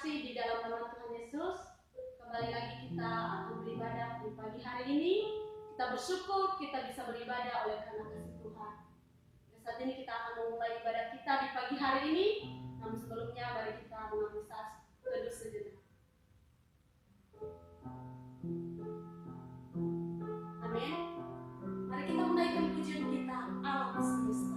kasih di dalam nama Tuhan Yesus. Kembali lagi kita akan beribadah di pagi hari ini. Kita bersyukur kita bisa beribadah oleh karena kasih Tuhan. Dan saat ini kita akan memulai ibadah kita di pagi hari ini. Namun sebelumnya mari kita mengambil teduh sejenak. Amin. Mari kita menaikkan pujian kita alam semesta.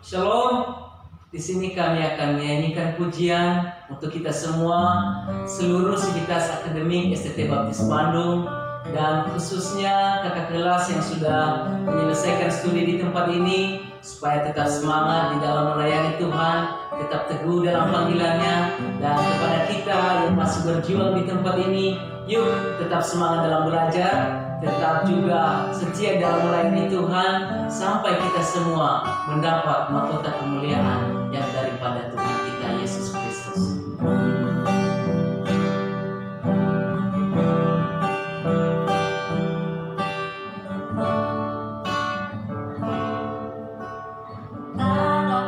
Shalom. Di sini kami akan menyanyikan pujian untuk kita semua, seluruh sivitas akademik STT Baptis Bandung, dan khususnya kakak kelas yang sudah menyelesaikan studi di tempat ini, supaya tetap semangat di dalam melayani Tuhan, tetap teguh dalam panggilannya. Dan kepada kita yang masih berjuang di tempat ini, yuk tetap semangat dalam belajar, tetap juga setia dalam melayani Tuhan, sampai kita semua mendapat mahkota kemuliaan yang daripada Tuhan kita Yesus Kristus. Kalau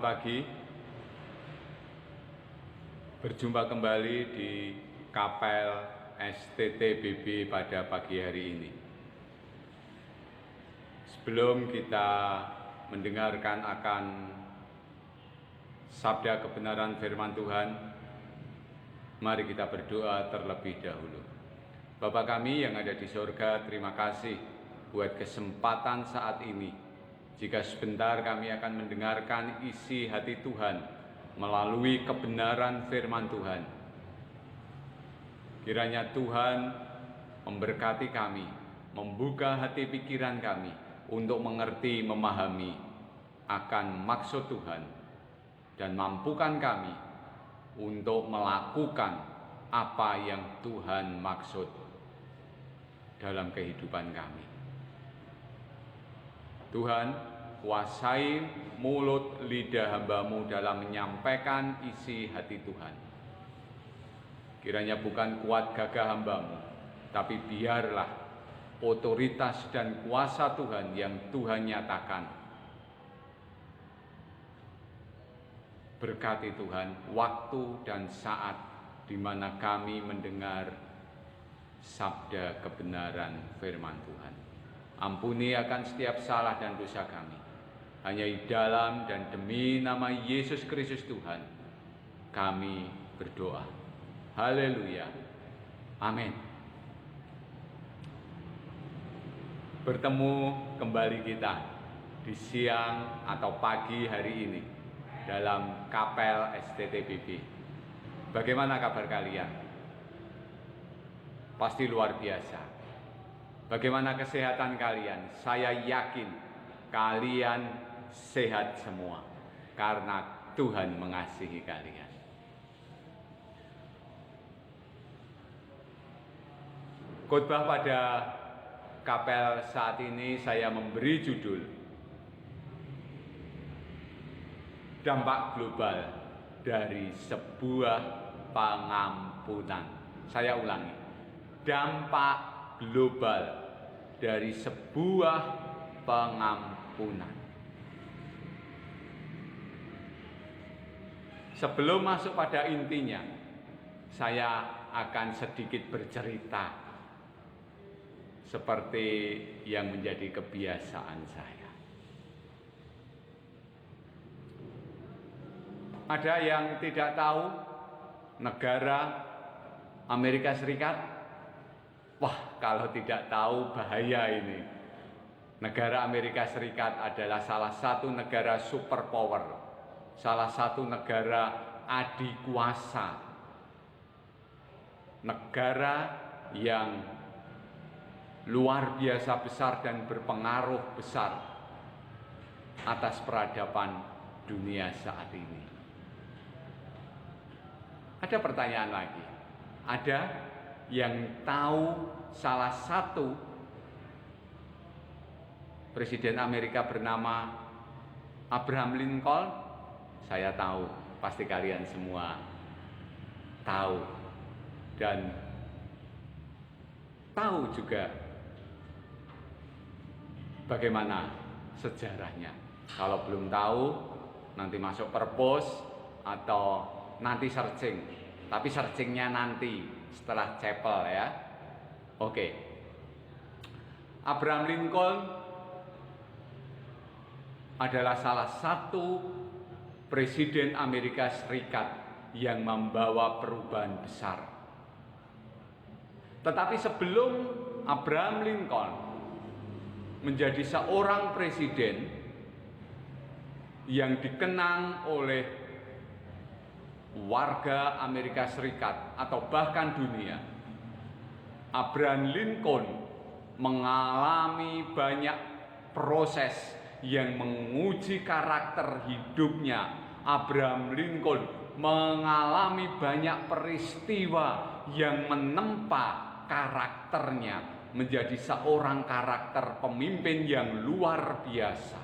pagi. Berjumpa kembali di Kapel STTBB pada pagi hari ini. Sebelum kita mendengarkan akan sabda kebenaran firman Tuhan, mari kita berdoa terlebih dahulu. Bapa kami yang ada di surga, terima kasih buat kesempatan saat ini. Jika sebentar kami akan mendengarkan isi hati Tuhan melalui kebenaran firman Tuhan. Kiranya Tuhan memberkati kami, membuka hati pikiran kami untuk mengerti, memahami akan maksud Tuhan, dan mampukan kami untuk melakukan apa yang Tuhan maksud dalam kehidupan kami. Tuhan, kuasai mulut lidah hamba-Mu dalam menyampaikan isi hati Tuhan. Kiranya bukan kuat gagah hamba-Mu, tapi biarlah otoritas dan kuasa Tuhan yang Tuhan nyatakan. Berkati Tuhan waktu dan saat di mana kami mendengar sabda kebenaran firman Tuhan. Ampuni akan setiap salah dan dosa kami. Hanya di dalam dan demi nama Yesus Kristus Tuhan, kami berdoa. Haleluya. Amin. Bertemu kembali kita di siang atau pagi hari ini dalam Kapel STTBB. Bagaimana kabar kalian? Pasti luar biasa. Bagaimana kesehatan kalian? Saya yakin kalian sehat semua karena Tuhan mengasihi kalian. Khotbah pada kapel saat ini saya memberi judul Dampak Global dari Sebuah Pengampunan. Saya ulangi, dampak global dari sebuah pengampunan. Sebelum masuk pada intinya, saya akan sedikit bercerita seperti yang menjadi kebiasaan saya. Ada yang tidak tahu negara Amerika Serikat? Wah, kalau tidak tahu bahaya ini. Negara Amerika Serikat adalah salah satu negara superpower, salah satu negara adikuasa, negara yang luar biasa besar dan berpengaruh besar atas peradaban dunia saat ini. Ada pertanyaan lagi. Ada yang tahu salah satu Presiden Amerika bernama Abraham Lincoln? Saya tahu, pasti kalian semua tahu. Dan tahu juga bagaimana sejarahnya. Kalau belum tahu, nanti masuk perpus atau nanti searching. Tapi searchingnya nanti setelah chapel ya. Oke. Abraham Lincoln adalah salah satu presiden Amerika Serikat yang membawa perubahan besar. Tetapi sebelum Abraham Lincoln menjadi seorang presiden yang dikenang oleh warga Amerika Serikat atau bahkan dunia, Abraham Lincoln mengalami banyak proses yang menguji karakter hidupnya. Abraham Lincoln mengalami banyak peristiwa yang menempa karakternya menjadi seorang karakter pemimpin yang luar biasa.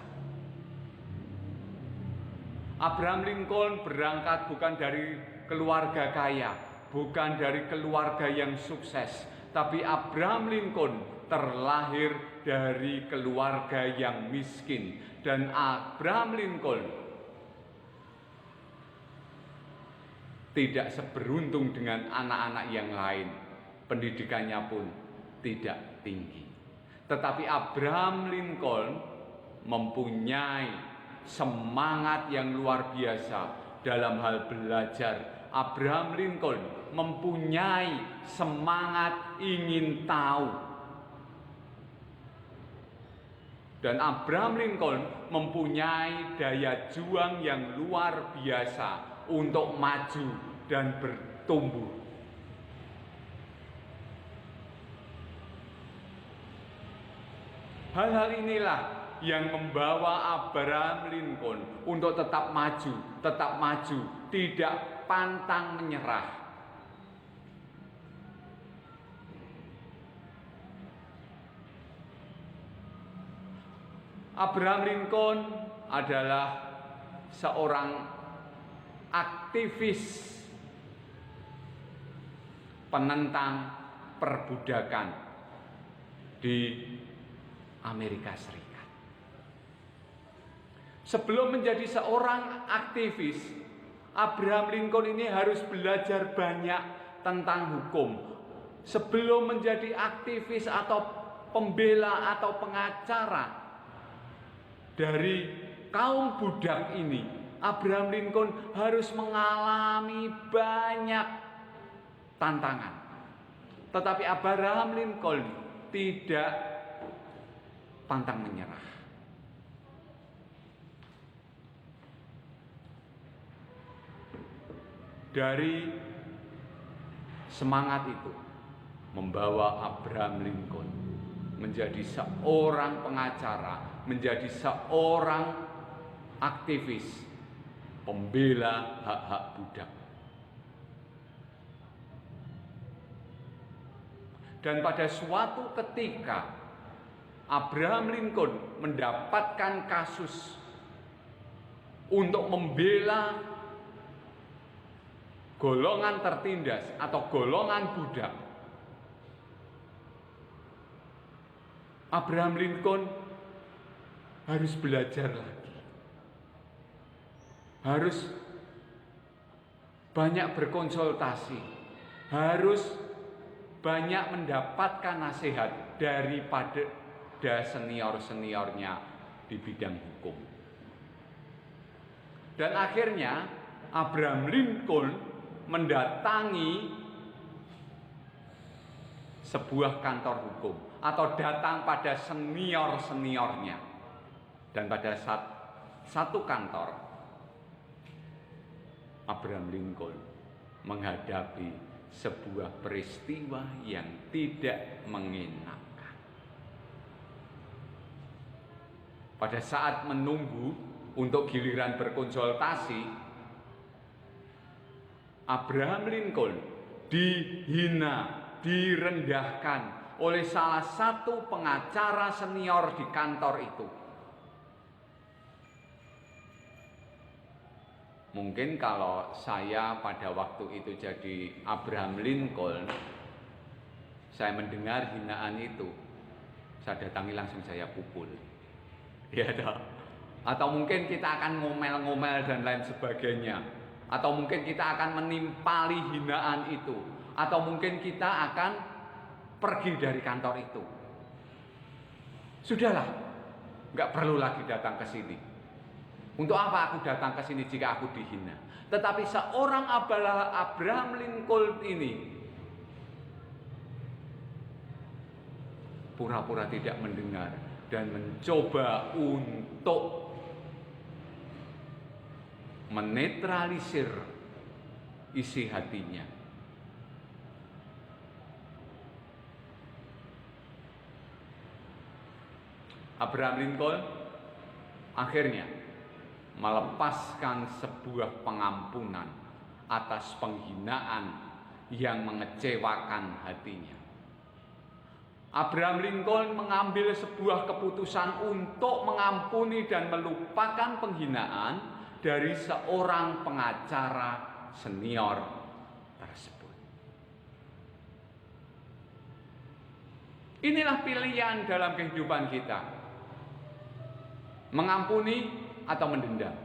Abraham Lincoln berangkat bukan dari keluarga kaya, bukan dari keluarga yang sukses, tapi Abraham Lincoln terlahir dari keluarga yang miskin. Dan Abraham Lincoln tidak seberuntung dengan anak-anak yang lain, pendidikannya pun tidak tinggi. Tetapi Abraham Lincoln mempunyai semangat yang luar biasa dalam hal belajar. Abraham Lincoln mempunyai semangat ingin tahu. Dan Abraham Lincoln mempunyai daya juang yang luar biasa untuk maju dan bertumbuh. Hal-hal inilah yang membawa Abraham Lincoln untuk tetap maju, tidak pantang menyerah. Abraham Lincoln adalah seorang aktivis penentang perbudakan di Amerika Serikat. Sebelum menjadi seorang aktivis, Abraham Lincoln ini harus belajar banyak tentang hukum. Sebelum menjadi aktivis atau pembela atau pengacara dari kaum budak ini, Abraham Lincoln harus mengalami banyak tantangan. Tetapi Abraham Lincoln tidak pantang menyerah. Dari semangat itu membawa Abraham Lincoln menjadi seorang pengacara, menjadi seorang aktivis pembela hak-hak budak. Dan pada suatu ketika Abraham Lincoln mendapatkan kasus untuk membela golongan tertindas atau golongan budak. Abraham Lincoln harus belajar lagi, harus banyak berkonsultasi, harus banyak mendapatkan nasihat daripada senior-seniornya di bidang hukum. Dan akhirnya Abraham Lincoln mendatangi sebuah kantor hukum atau datang pada senior-seniornya. Dan pada satu kantor, Abraham Lincoln menghadapi sebuah peristiwa yang tidak mengenakan. Pada saat menunggu untuk giliran berkonsultasi, Abraham Lincoln dihina, direndahkan oleh salah satu pengacara senior di kantor itu. Mungkin kalau saya pada waktu itu jadi Abraham Lincoln, saya mendengar hinaan itu, saya datangi langsung saya pukul. Ya toh? Atau mungkin kita akan ngomel-ngomel dan lain sebagainya. Atau mungkin kita akan menimpali hinaan itu. Atau mungkin kita akan pergi dari kantor itu. Sudahlah, nggak perlu lagi datang ke sini. Untuk apa aku datang ke sini jika aku dihina? Tetapi seorang Abraham Lincoln ini pura-pura tidak mendengar dan mencoba untuk menetralisir isi hatinya. Abraham Lincoln akhirnya melepaskan sebuah pengampunan atas penghinaan yang mengecewakan hatinya. Abraham Lincoln mengambil sebuah keputusan untuk mengampuni dan melupakan penghinaan dari seorang pengacara senior tersebut. Inilah pilihan dalam kehidupan kita. Mengampuni atau mendendam.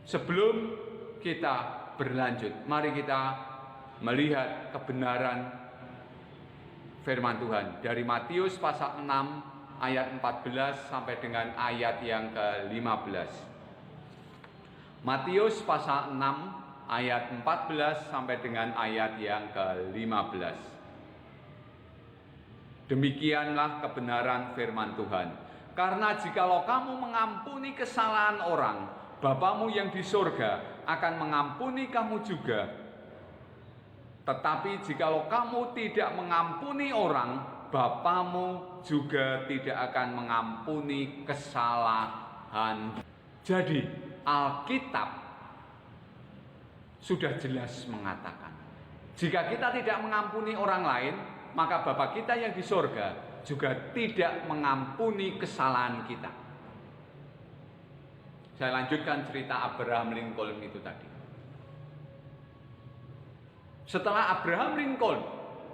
Sebelum kita berlanjut, mari kita melihat kebenaran firman Tuhan dari Matius pasal 6 ayat 14 sampai dengan ayat yang ke-15. Matius pasal 6 ayat 14 sampai dengan ayat yang ke-15. Demikianlah kebenaran firman Tuhan. Karena jikalau kamu mengampuni kesalahan orang, Bapamu yang di surga akan mengampuni kamu juga. Tetapi jikalau kamu tidak mengampuni orang, Bapamu juga tidak akan mengampuni kesalahan. Jadi Alkitab sudah jelas mengatakan, jika kita tidak mengampuni orang lain, maka Bapa kita yang di surga juga tidak mengampuni kesalahan kita. Saya lanjutkan cerita Abraham Lincoln itu tadi. Setelah Abraham Lincoln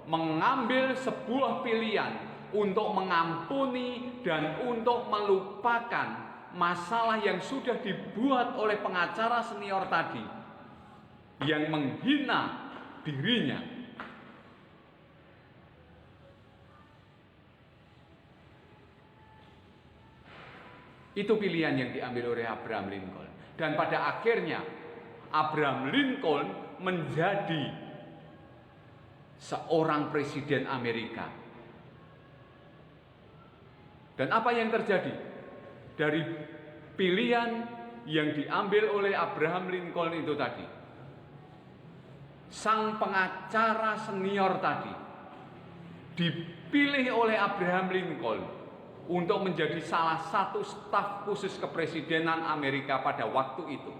mengambil sebuah pilihan untuk mengampuni dan untuk melupakan masalah yang sudah dibuat oleh pengacara senior tadi, yang menghina dirinya, itu pilihan yang diambil oleh Abraham Lincoln. Dan pada akhirnya Abraham Lincoln menjadi seorang presiden Amerika. Dan apa yang terjadi? Dari pilihan yang diambil oleh Abraham Lincoln itu tadi, sang pengacara senior tadi dipilih oleh Abraham Lincoln untuk menjadi salah satu staf khusus kepresidenan Amerika pada waktu itu.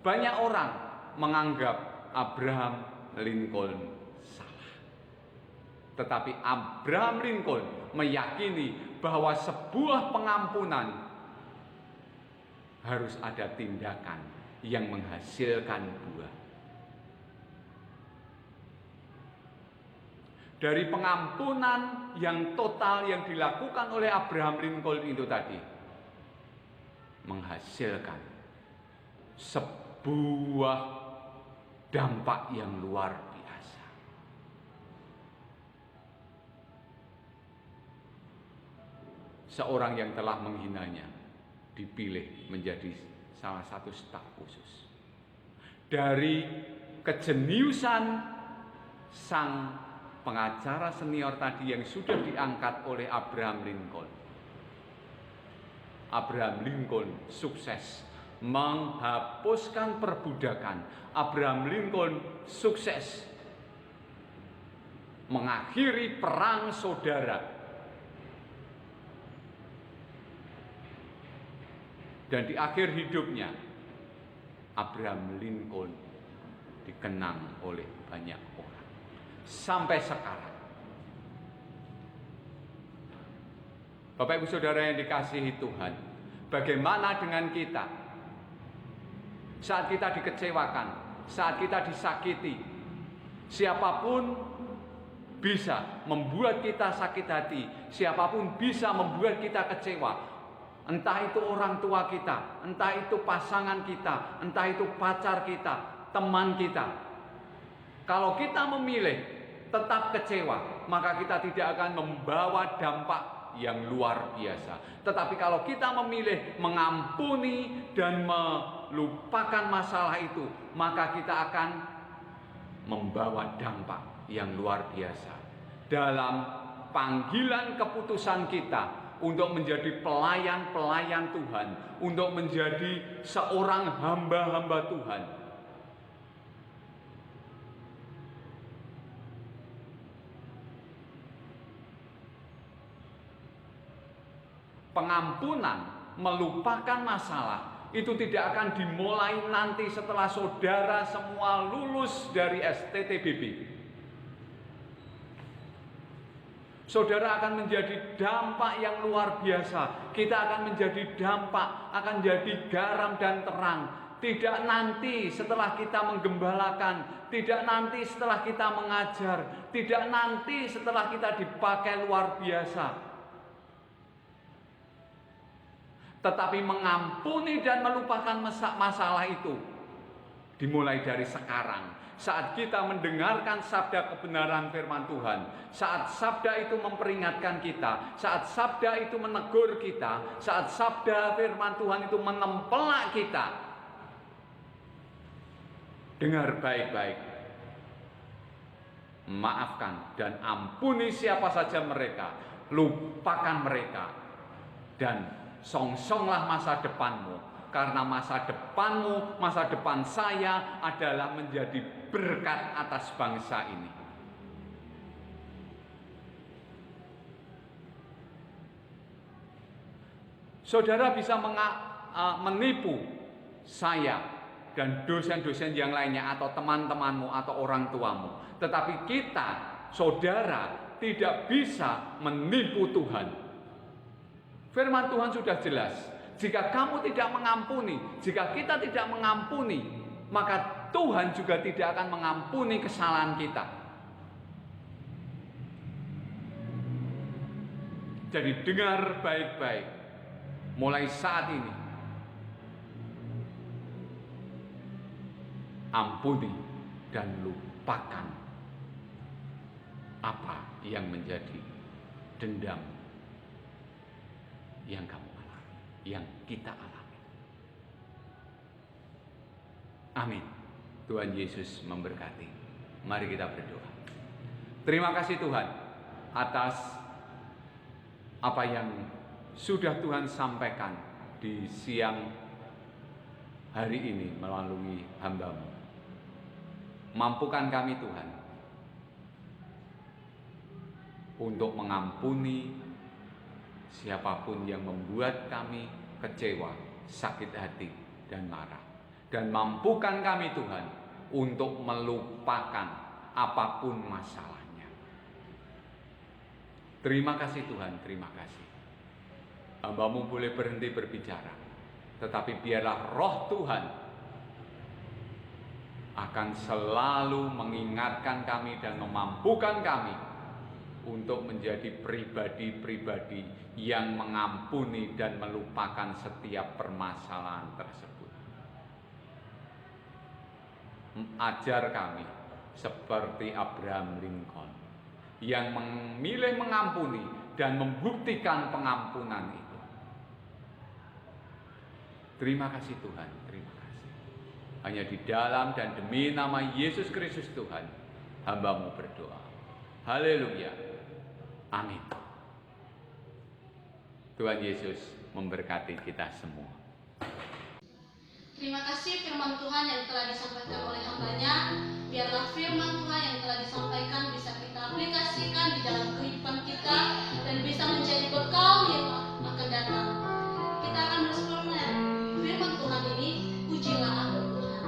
Banyak orang menganggap Abraham Lincoln salah. Tetapi Abraham Lincoln meyakini bahwa sebuah pengampunan harus ada tindakan yang menghasilkan buah. Dari pengampunan yang total yang dilakukan oleh Abraham Lincoln itu tadi, menghasilkan sebuah dampak yang luar biasa. Seorang yang telah menghinanya dipilih menjadi salah satu staf khusus. Dari kejeniusan sang pengacara senior tadi yang sudah diangkat oleh Abraham Lincoln, Abraham Lincoln sukses menghapuskan perbudakan. Abraham Lincoln sukses mengakhiri perang saudara. Dan di akhir hidupnya, Abraham Lincoln dikenang oleh banyak orang. Sampai sekarang. Bapak Ibu Saudara yang dikasihi Tuhan, bagaimana dengan kita? Saat kita dikecewakan, saat kita disakiti, siapapun bisa membuat kita sakit hati, siapapun bisa membuat kita kecewa. Entah itu orang tua kita, entah itu pasangan kita, entah itu pacar kita, teman kita. Kalau kita memilih tetap kecewa, maka kita tidak akan membawa dampak yang luar biasa. Tetapi kalau kita memilih mengampuni dan melupakan masalah itu, maka kita akan membawa dampak yang luar biasa. Dalam panggilan keputusan kita untuk menjadi pelayan-pelayan Tuhan, untuk menjadi seorang hamba-hamba Tuhan, pengampunan, melupakan masalah itu tidak akan dimulai nanti setelah saudara semua lulus dari STTBB. Saudara akan menjadi dampak yang luar biasa. Kita akan menjadi dampak, akan jadi garam dan terang. Tidak nanti setelah kita menggembalakan, tidak nanti setelah kita mengajar, tidak nanti setelah kita dipakai luar biasa. Tetapi mengampuni dan melupakan masalah itu dimulai dari sekarang. Saat kita mendengarkan sabda kebenaran firman Tuhan, saat sabda itu memperingatkan kita, saat sabda itu menegur kita, saat sabda firman Tuhan itu menempelak kita, dengar baik-baik, maafkan dan ampuni siapa saja mereka, lupakan mereka, dan songsonglah masa depanmu. Karena masa depanmu, masa depan saya adalah menjadi berkat atas bangsa ini. Saudara bisa menipu saya dan dosen-dosen yang lainnya atau teman-temanmu atau orang tuamu. Tetapi kita, saudara, tidak bisa menipu Tuhan. Firman Tuhan sudah jelas. Jika kamu tidak mengampuni, jika kita tidak mengampuni, maka Tuhan juga tidak akan mengampuni kesalahan kita. Jadi dengar baik-baik, mulai saat ini, ampuni dan lupakan apa yang menjadi dendam yang kamu yang kita alami. Amin. Tuhan Yesus memberkati. Mari kita berdoa. Terima kasih Tuhan atas apa yang sudah Tuhan sampaikan di siang hari ini melalui hamba-Mu. Mampukan kami Tuhan untuk mengampuni siapapun yang membuat kami kecewa, sakit hati, dan marah. Dan mampukan kami Tuhan untuk melupakan apapun masalahnya. Terima kasih Tuhan, terima kasih. Hamba-Mu boleh berhenti berbicara, tetapi biarlah roh Tuhan akan selalu mengingatkan kami dan memampukan kami untuk menjadi pribadi-pribadi yang mengampuni dan melupakan setiap permasalahan tersebut. Ajar kami seperti Abraham Lincoln yang memilih mengampuni dan membuktikan pengampunan itu. Terima kasih Tuhan, terima kasih. Hanya di dalam dan demi nama Yesus Kristus Tuhan, hamba-Mu berdoa. Haleluya. Amin. Tuhan Yesus memberkati kita semua. Terima kasih firman Tuhan yang telah disampaikan oleh hamba-Nya. Biarlah firman Tuhan yang telah disampaikan bisa kita aplikasikan di dalam kehidupan kita dan bisa menjadi bekal yang akan datang. Kita akan bersama firman Tuhan ini, pujilah aku Tuhan.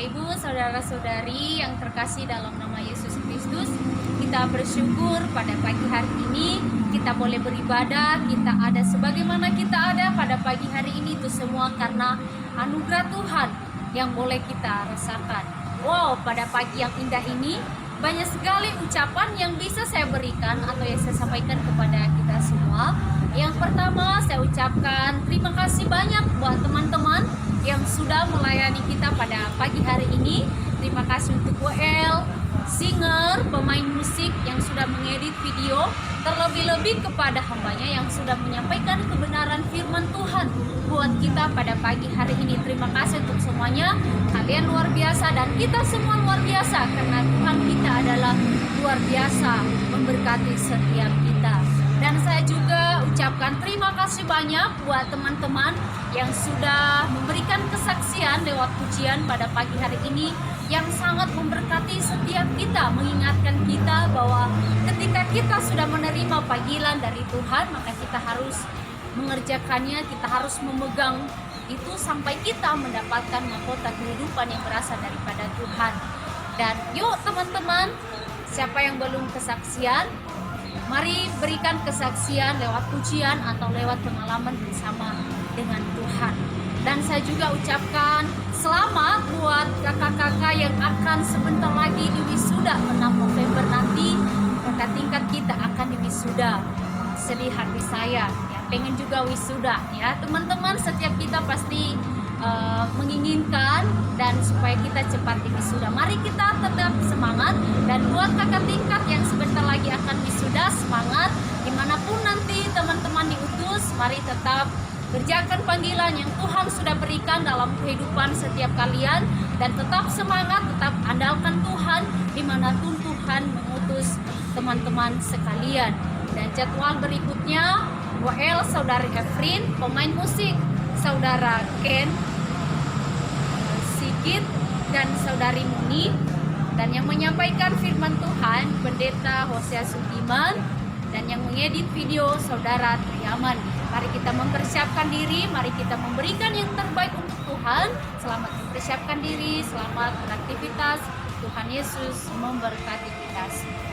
Bapak Ibu, saudara-saudari yang terkasih dalam nama Yesus Kristus, kita bersyukur pada pagi hari ini kita boleh beribadah, kita ada sebagaimana kita ada pada pagi hari ini, itu semua karena anugerah Tuhan yang boleh kita rasakan. Wow, pada pagi yang indah ini banyak sekali ucapan yang bisa saya berikan atau yang saya sampaikan kepada kita semua. Yang pertama, saya ucapkan terima kasih banyak buat teman-teman yang sudah melayani kita pada pagi hari ini. Terima kasih untuk WL, singer, pemain musik yang sudah mengedit video, terlebih-lebih kepada hambanya yang sudah menyampaikan kebenaran firman Tuhan buat kita pada pagi hari ini. Terima kasih untuk semuanya, kalian luar biasa dan kita semua luar biasa karena Tuhan kita adalah luar biasa memberkati setiap kita. Dan saya juga ucapkan terima kasih banyak buat teman-teman yang sudah memberikan kesaksian lewat pujian pada pagi hari ini yang sangat memberkati setiap kita, mengingatkan kita bahwa ketika kita sudah menerima panggilan dari Tuhan, maka kita harus mengerjakannya, kita harus memegang itu sampai kita mendapatkan mahkota kehidupan yang berasal daripada Tuhan. Dan yuk teman-teman, siapa yang belum kesaksian, mari berikan kesaksian lewat pujian atau lewat pengalaman bersama dengan Tuhan. Dan saya juga ucapkan selamat buat kakak-kakak yang akan sebentar lagi diwisuda 6 November nanti. Kakak tingkat kita akan diwisuda. Sedih hati saya, ya, pengen juga wisuda ya. Teman-teman, setiap kita pasti menginginkan dan supaya kita cepat wisuda. Mari kita tetap semangat, dan buat kakak tingkat yang sebentar lagi akan wisuda, semangat dimanapun nanti teman-teman diutus. Mari tetap kerjakan panggilan yang Tuhan sudah berikan dalam kehidupan setiap kalian, dan tetap semangat, tetap andalkan Tuhan dimanapun Tuhan mengutus teman-teman sekalian. Dan jadwal berikutnya, WL Saudari Efrin, pemain musik Saudara Ken Sigit dan Saudari Muni, dan yang menyampaikan firman Tuhan Pendeta Hosea Sudiman, dan yang mengedit video Saudara Triaman. Mari kita mempersiapkan diri, mari kita memberikan yang terbaik untuk Tuhan. Selamat mempersiapkan diri, selamat beraktivitas. Tuhan Yesus memberkati kita semua.